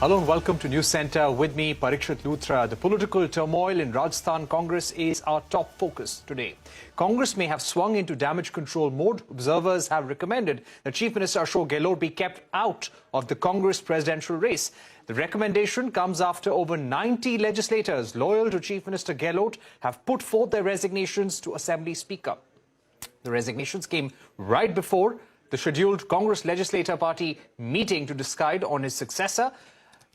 Hello and welcome to Newscentre. With me, Parikshit Luthra. The political turmoil in Rajasthan Congress is our top focus today. Congress may have swung into damage control mode. Observers have recommended that Chief Minister Ashok Gehlot be kept out of the Congress presidential race. The recommendation comes after over 90 legislators loyal to Chief Minister Gehlot have put forth their resignations to Assembly Speaker. The resignations came right before the scheduled Congress Legislature Party meeting to decide on his successor.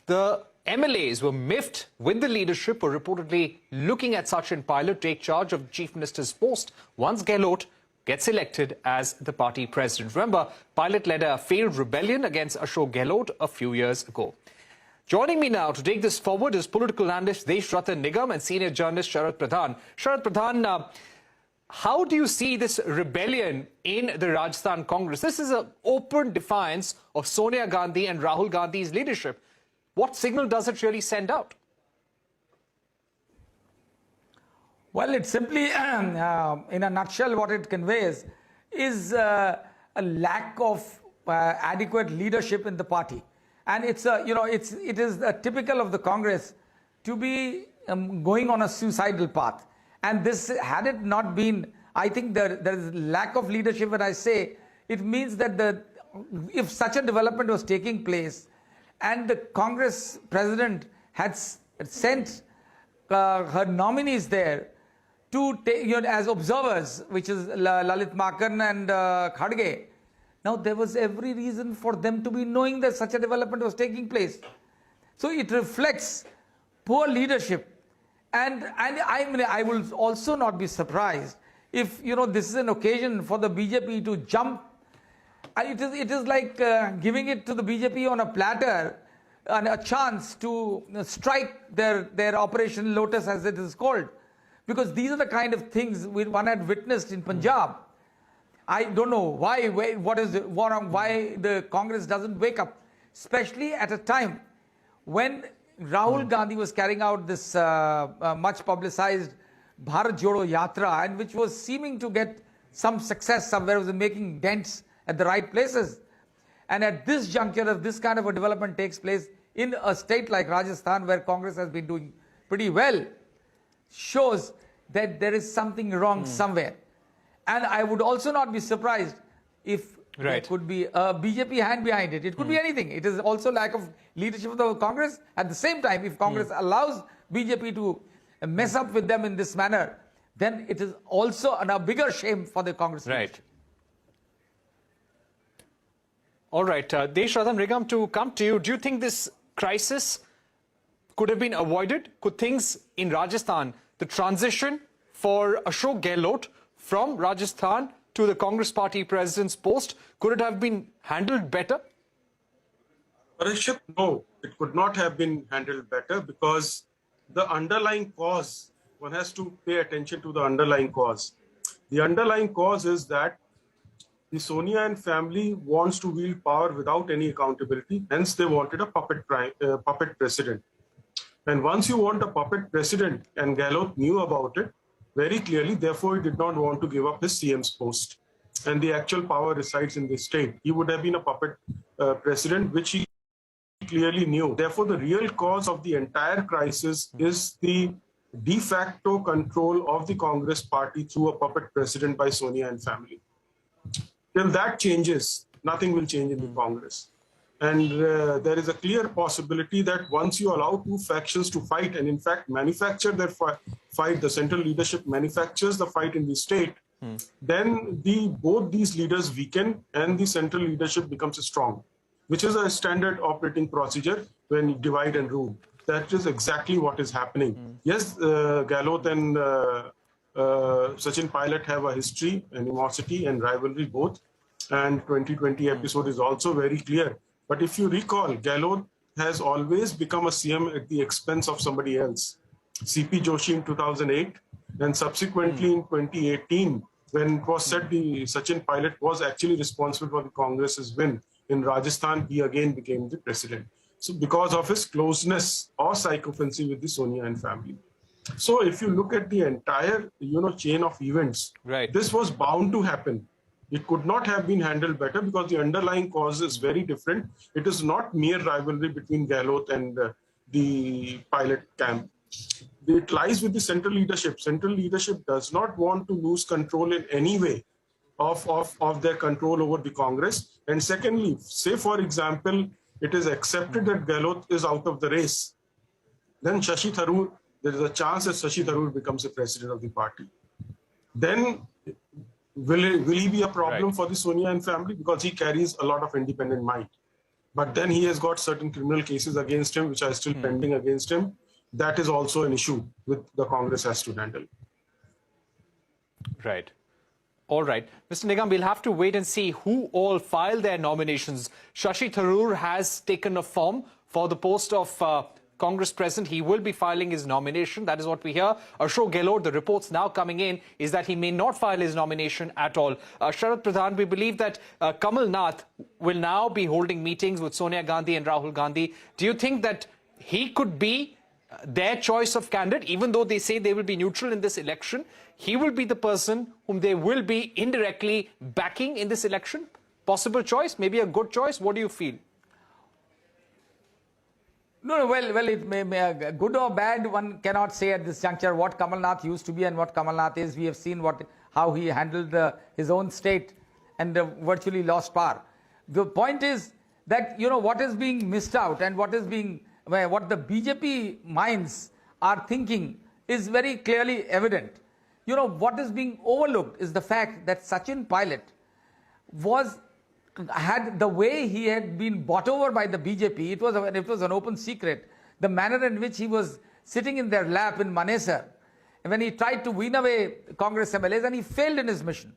The MLAs were miffed with the leadership for reportedly looking at Sachin Pilot take charge of the Chief Minister's post once Gehlot gets elected as the party president. Remember, Pilot led a failed rebellion against Ashok Gehlot a few years ago. Joining me now to take this forward is political analyst Desh, Ratan, Nigam and senior journalist Sharat Pradhan. Sharat Pradhan, how do you see this rebellion in the Rajasthan Congress? This is an open defiance of Sonia Gandhi and Rahul Gandhi's leadership. What signal does it really send out? Well, it's simply, in a nutshell, what it conveys is a lack of adequate leadership in the party. And it is typical of the Congress to be going on a suicidal path. And this, had it not been, I think there is lack of leadership. When I say, it means that if such a development was taking place, and the Congress president had sent her nominees there to take, as observers, which is Lalit Makan and Khadge. Now, there was every reason for them to be knowing that such a development was taking place. So it reflects poor leadership. And I will also not be surprised if, this is an occasion for the BJP to jump. It is like giving it to the BJP on a platter and a chance to strike their Operation Lotus, as it is called. Because these are the kind of things one had witnessed in Punjab. I don't know why the Congress doesn't wake up, especially at a time when Rahul Gandhi was carrying out this much publicized Bharat Jodo Yatra, and which was seeming to get some success somewhere, was making dents at the right places. And at this juncture, if this kind of a development takes place in a state like Rajasthan, where Congress has been doing pretty well, shows that there is something wrong somewhere. And I would also not be surprised if there could be a BJP hand behind it. It could be anything. It is also lack of leadership of the Congress. At the same time, if Congress allows BJP to mess up with them in this manner, then it is also a bigger shame for the Congress. Right. All right, Desh, Ratan, Nigam, to come to you, do you think this crisis could have been avoided? Could things in Rajasthan, the transition for Ashok Gehlot from Rajasthan to the Congress party president's post, could it have been handled better? Parikshit, no, it could not have been handled better, because the underlying cause, one has to pay attention to the underlying cause. The underlying cause is that the Sonia and family wants to wield power without any accountability. Hence, they wanted a puppet president. And once you want a puppet president, and Gehlot knew about it very clearly, therefore he did not want to give up his CM's post. And the actual power resides in the state. He would have been a puppet president, which he clearly knew. Therefore, the real cause of the entire crisis is the de facto control of the Congress party through a puppet president by Sonia and family. Till that changes, nothing will change in the Congress. And there is a clear possibility that once you allow two factions to fight, and in fact manufacture their fight, the central leadership manufactures the fight in the state, then both these leaders weaken and the central leadership becomes strong, which is a standard operating procedure when you divide and rule. That is exactly what is happening. Yes, Gehlot and Sachin Pilot have a history, animosity and rivalry both. And 2020 episode is also very clear. But if you recall, Gehlot has always become a CM at the expense of somebody else. CP Joshi in 2008, and subsequently in 2018, when it was said the Sachin Pilot was actually responsible for the Congress's win in Rajasthan, he again became the president. So because of his closeness or sycophancy with the Sonia and family. So if you look at the entire, chain of events, this was bound to happen. It could not have been handled better because the underlying cause is very different. It is not mere rivalry between Gehlot and the Pilot camp. It lies with the central leadership. Central leadership does not want to lose control in any way of their control over the Congress. And secondly, say for example, it is accepted that Gehlot is out of the race. Then Shashi Tharoor, there is a chance that Shashi Tharoor becomes the president of the party. Then will he be a problem for the Sonia and family? Because he carries a lot of independent mind. But then he has got certain criminal cases against him, which are still pending against him. That is also an issue with the Congress has to handle. Right. All right. Mr. Nigam, we'll have to wait and see who all filed their nominations. Shashi Tharoor has taken a form for the post of Congress President. He will be filing his nomination. That is what we hear. Ashok Gehlot, the reports now coming in is that he may not file his nomination at all. Sharat, Pradhan, we believe that Kamal Nath will now be holding meetings with Sonia Gandhi and Rahul Gandhi. Do you think that he could be their choice of candidate, even though they say they will be neutral in this election? He will be the person whom they will be indirectly backing in this election? Possible choice, maybe a good choice. What do you feel? No, well, it may good or bad, one cannot say at this juncture what Kamal Nath used to be and what Kamal Nath is. We have seen how he handled his own state and virtually lost power. The point is that, you know, what is being missed out and what the BJP minds are thinking is very clearly evident. You know, what is being overlooked is the fact that Sachin Pilot had the way he had been bought over by the BJP. It was an open secret. The manner in which he was sitting in their lap in Manesar, when he tried to wean away Congress MLAs, and he failed in his mission.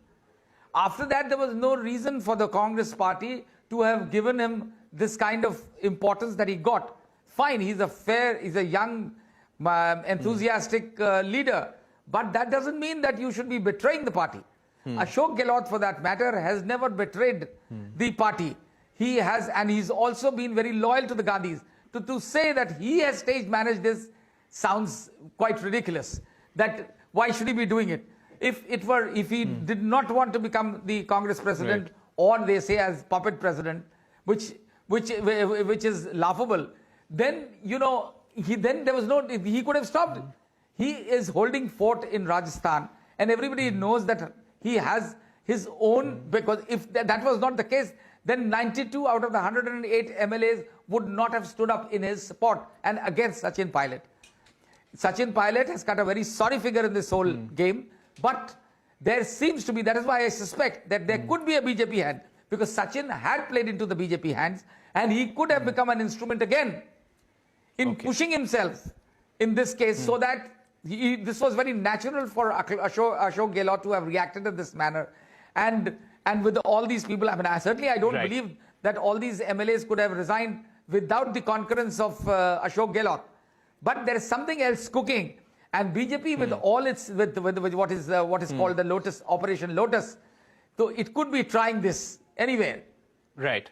After that, there was no reason for the Congress party to have given him this kind of importance that he got. Fine, he's a young, enthusiastic leader, but that doesn't mean that you should be betraying the party. Ashok Gehlot, for that matter, has never betrayed the party. He has, and he's also been very loyal to the Gandhis. To say that he has stage managed this sounds quite ridiculous. That why should he be doing it? If he did not want to become the Congress president, or they say as puppet president, which is laughable, then he could have stopped. He is holding fort in Rajasthan, and everybody knows that he has his own, because if that was not the case, then 92 out of the 108 MLAs would not have stood up in his support and against Sachin Pilot. Sachin Pilot has cut a very sorry figure in this whole game, but there seems to be, that is why I suspect that there could be a BJP hand, because Sachin had played into the BJP hands, and he could have become an instrument again in pushing himself in this case, so that this was very natural for Ashok Gehlot to have reacted in this manner. And with all these people, I mean, I don't believe that all these MLAs could have resigned without the concurrence of Ashok Gehlot. But there is something else cooking, and BJP with all its with what is called the Lotus Operation Lotus, so it could be trying this anywhere. Right.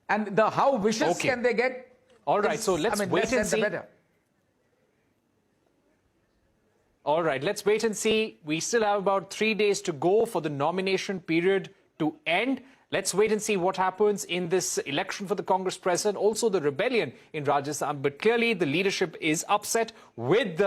And how vicious can they get? All right. So let's wait and see. All right, let's wait and see. We still have about 3 days to go for the nomination period to end. Let's wait and see what happens in this election for the Congress president, also the rebellion in Rajasthan. But clearly, the leadership is upset with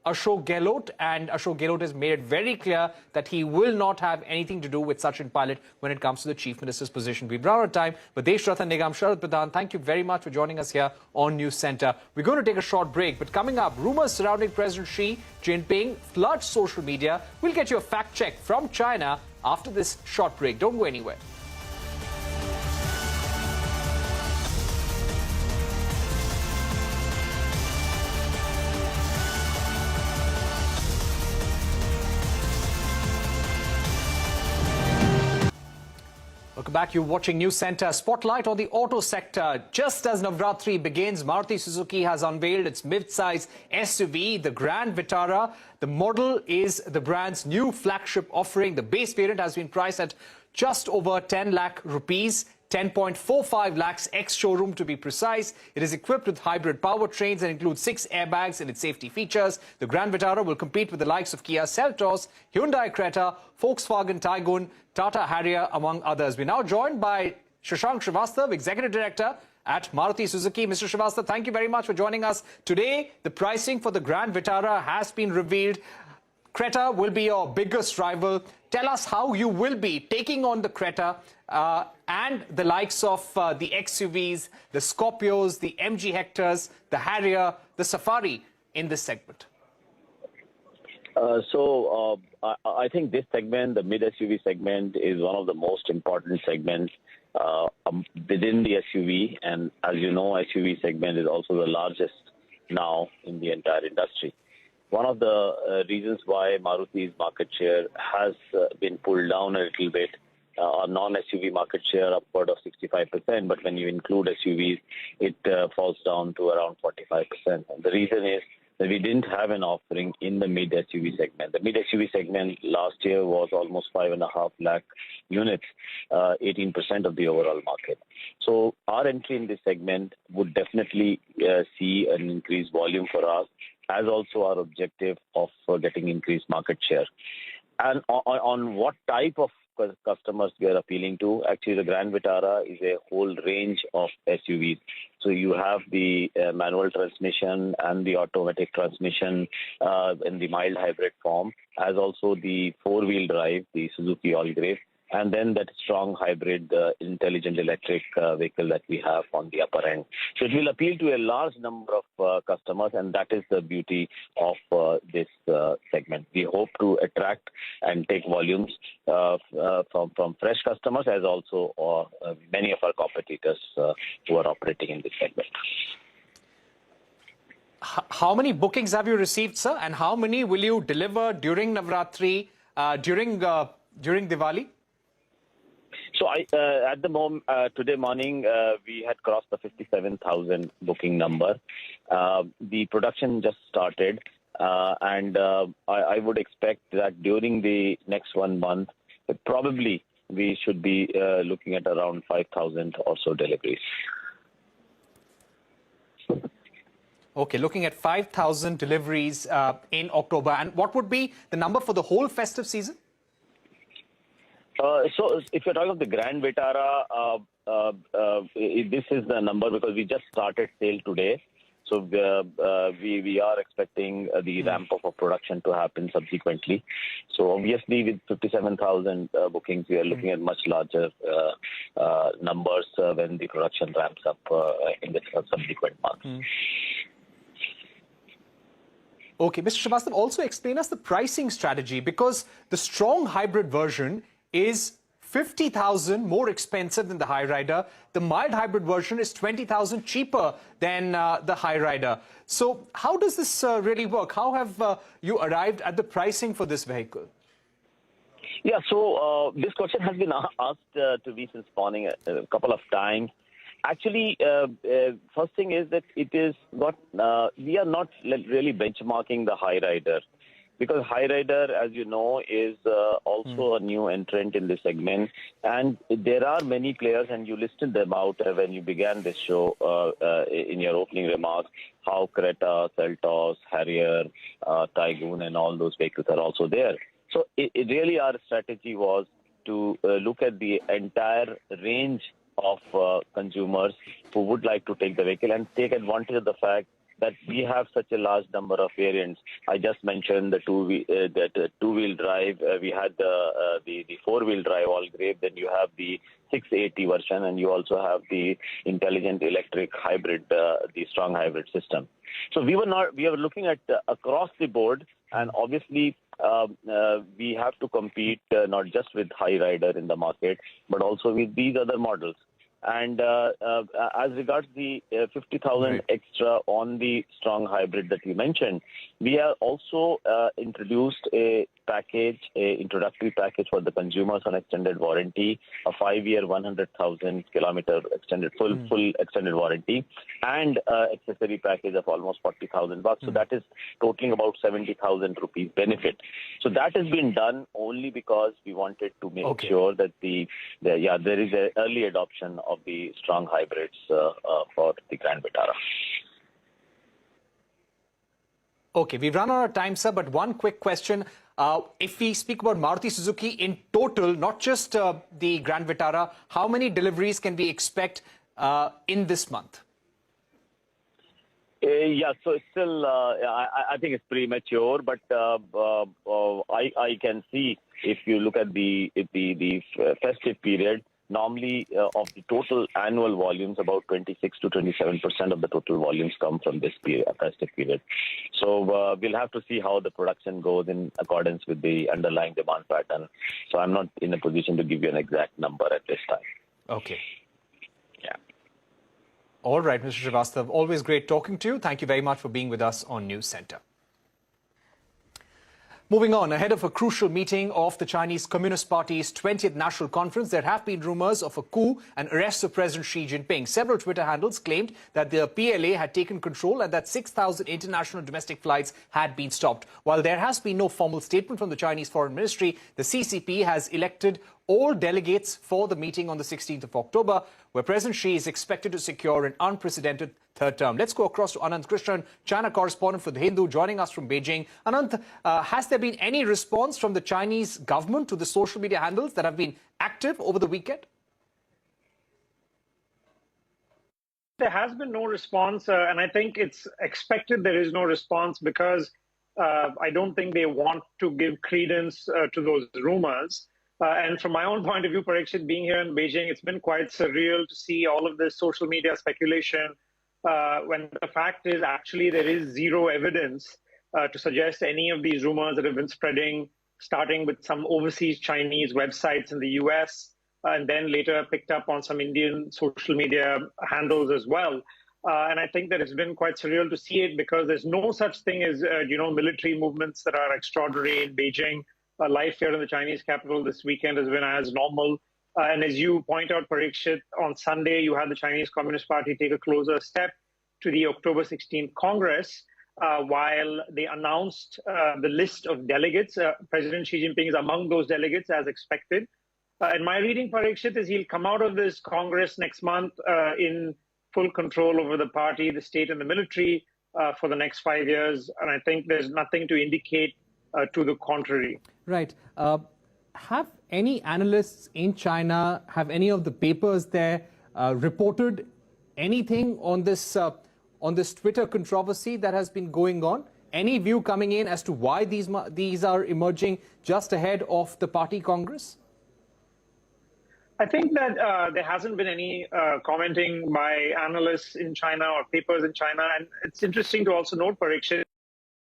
Ashok Gehlot, and Ashok Gehlot has made it very clear that he will not have anything to do with Sachin Pilot when it comes to the Chief Minister's position. We've run out of time, but Desh, Ratan, Nigam, Sharat, Pradhan, thank you very much for joining us here on Newscentre. We're going to take a short break, but coming up, rumours surrounding President Xi Jinping flood social media. We'll get you a fact check from China after this short break. Don't go anywhere. Welcome back. You're watching Newscentre. Spotlight on the auto sector. Just as Navratri begins, Maruti Suzuki has unveiled its mid-size SUV, the Grand Vitara. The model is the brand's new flagship offering. The base variant has been priced at just over 10 lakh rupees. 10.45 lakhs ex-showroom to be precise. It is equipped with hybrid powertrains and includes 6 airbags in its safety features. The Grand Vitara will compete with the likes of Kia Seltos, Hyundai Creta, Volkswagen Tiguan, Tata Harrier, among others. We're now joined by Shashank Srivastava, Executive Director at Maruti Suzuki. Mr. Srivastava, thank you very much for joining us. Today, the pricing for the Grand Vitara has been revealed. Creta will be your biggest rival. Tell us how you will be taking on the Creta and the likes of the XUVs, the Scorpios, the MG Hectors, the Harrier, the Safari in this segment. I think this segment, the mid-SUV segment, is one of the most important segments within the SUV. And as you know, SUV segment is also the largest now in the entire industry. One of the reasons why Maruti's market share has been pulled down a little bit, our non-SUV market share upward of 65%, but when you include SUVs, it falls down to around 45%. And the reason is that we didn't have an offering in the mid-SUV segment. The mid-SUV segment last year was almost 5.5 lakh units, 18% of the overall market. So our entry in this segment would definitely see an increased volume for us, as also our objective of getting increased market share. And on what type of customers we are appealing to, actually the Grand Vitara is a whole range of SUVs. So you have the manual transmission and the automatic transmission in the mild hybrid form, as also the four-wheel drive, the Suzuki All-Grave, and then that strong hybrid intelligent electric vehicle that we have on the upper end. So it will appeal to a large number of customers, and that is the beauty of this segment. We hope to attract and take volumes from fresh customers, as also many of our competitors who are operating in this segment. How many bookings have you received, sir? And how many will you deliver during Navratri, during Diwali? So at the moment, today morning, we had crossed the 57,000 booking number. The production just started, and I would expect that during the next 1 month, probably we should be looking at around 5,000 or so deliveries. Okay, looking at 5,000 deliveries in October. And what would be the number for the whole festive season? So if you're talking of the Grand Vitara, this is the number because we just started sale today. So we are expecting the ramp up of production to happen subsequently. So obviously with 57,000 bookings, we are looking at much larger numbers when the production ramps up in the subsequent months. Okay, Mr. Srivastava, also explain us the pricing strategy, because the strong hybrid version is 50,000 more expensive than the High Rider. The mild hybrid version is 20,000 cheaper than the High Rider. So how does this really work? How have you arrived at the pricing for this vehicle? Yeah, so this question has been asked to me since morning a couple of times. Actually, first thing is that it is not, we are not really benchmarking the High Rider. Because High Rider, as you know, is also a new entrant in this segment. And there are many players, and you listed them out when you began this show in your opening remarks, how Creta, Seltos, Harrier, Tiguan, and all those vehicles are also there. So it really our strategy was to look at the entire range of consumers who would like to take the vehicle and take advantage of the fact that we have such a large number of variants. I just mentioned the two-wheel drive. We had the four-wheel drive All-Grave. Then you have the 680 version, and you also have the intelligent electric hybrid, the strong hybrid system. So we were looking at across the board, and obviously we have to compete not just with High Rider in the market, but also with these other models. And as regards the 50,000 extra on the strong hybrid that you mentioned, we have also introduced a package, a introductory package for the consumers on extended warranty, a 5-year, 100,000 kilometer full extended warranty, and accessory package of almost 40,000 bucks. So that is totaling about 70,000 rupees benefit. So that has been done only because we wanted to make sure that there is an early adoption of the strong hybrids for the Grand Vitara. Okay, we've run out of time, sir, but one quick question. If we speak about Maruti Suzuki in total, not just the Grand Vitara, how many deliveries can we expect in this month? So it's still, I think it's premature, but I can see if you look at the festive period, normally of the total annual volumes, about 26 to 27% of the total volumes come from this festive period. So we'll have to see how the production goes in accordance with the underlying demand pattern. So I'm not in a position to give you an exact number at this time. Okay. Yeah. All right, Mr. Srivastav, always great talking to you. Thank you very much for being with us on Newscentre. Moving on, ahead of a crucial meeting of the Chinese Communist Party's 20th National Conference, there have been rumors of a coup and arrest of President Xi Jinping. Several Twitter handles claimed that the PLA had taken control and that 6,000 international domestic flights had been stopped. While there has been no formal statement from the Chinese Foreign Ministry, the CCP has elected all delegates for the meeting on the 16th of October, where President Xi is expected to secure an unprecedented third term. Let's go across to Anant Krishnan, China correspondent for The Hindu, joining us from Beijing. Anant, has there been any response from the Chinese government to the social media handles that have been active over the weekend? There has been no response, and I think it's expected there is no response because I don't think they want to give credence to those rumors. And from my own point of view, Parikshit, being here in Beijing, it's been quite surreal to see all of this social media speculation when the fact is actually there is zero evidence to suggest any of these rumors that have been spreading, starting with some overseas Chinese websites in the US, and then later picked up on some Indian social media handles as well. And I think that it's been quite surreal to see it because there's no such thing as, military movements that are extraordinary in Beijing. Life here in the Chinese capital this weekend has been as normal. And as you point out, Parikshit, on Sunday, you had the Chinese Communist Party take a closer step to the October 16th Congress, while they announced the list of delegates. President Xi Jinping is among those delegates, as expected. And my reading, Parikshit, is he'll come out of this Congress next month in full control over the party, the state, and the military for the next 5 years. And I think there's nothing to indicate to the contrary. Right. Have any analysts in China, have any of the papers there reported anything on this Twitter controversy that has been going on? Any view coming in as to why these are emerging just ahead of the party Congress? I think that there hasn't been any commenting by analysts in China or papers in China. And it's interesting to also note, Parikshit,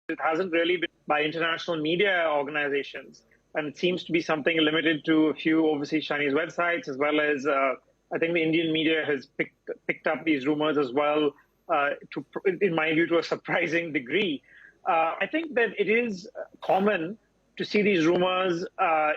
it hasn't really been by international media organizations. And it seems to be something limited to a few overseas Chinese websites, as well as I think the Indian media has picked up these rumors as well, in my view, to a surprising degree. I think that it is common to see these rumors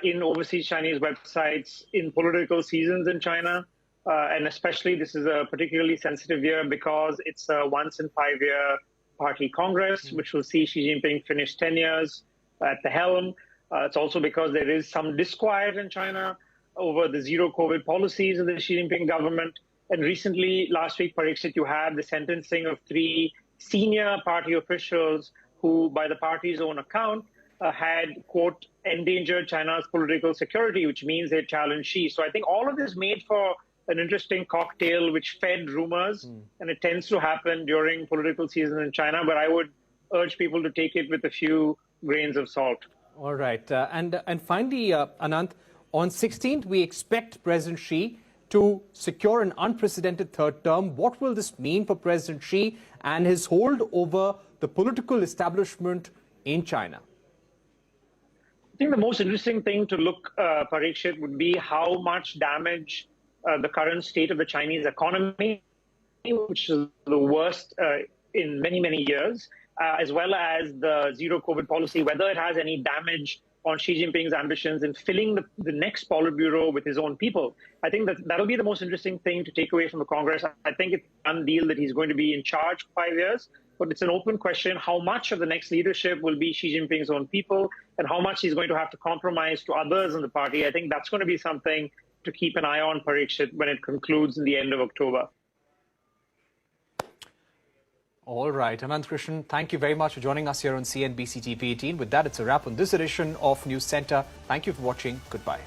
in overseas Chinese websites in political seasons in China. And especially this is a particularly sensitive year because it's a once in 5 year party Congress, which will see Xi Jinping finish 10 years at the helm. It's also because there is some disquiet in China over the zero COVID policies of the Xi Jinping government. And recently, last week, Parikshit, you had the sentencing of 3 senior party officials who, by the party's own account, had, quote, endangered China's political security, which means they challenged Xi. So I think all of this made for an interesting cocktail which fed rumors, and it tends to happen during political season in China. But I would urge people to take it with a few grains of salt. All right. And finally, Anant, on 16th, we expect President Xi to secure an unprecedented third term. What will this mean for President Xi and his hold over the political establishment in China? I think the most interesting thing to look, Parikshit, would be how much damage the current state of the Chinese economy, which is the worst in many, many years, as well as the zero COVID policy, whether it has any damage on Xi Jinping's ambitions in filling the next Politburo with his own people. I think that'll be the most interesting thing to take away from the Congress. I think it's a done deal that he's going to be in charge for 5 years, but it's an open question how much of the next leadership will be Xi Jinping's own people and how much he's going to have to compromise to others in the party. I think that's going to be something to keep an eye on, Parikshit, when it concludes in the end of October. All right, Anand Krishnan, thank you very much for joining us here on CNBC TV18. With that, it's a wrap on this edition of News Centre. Thank you for watching. Goodbye.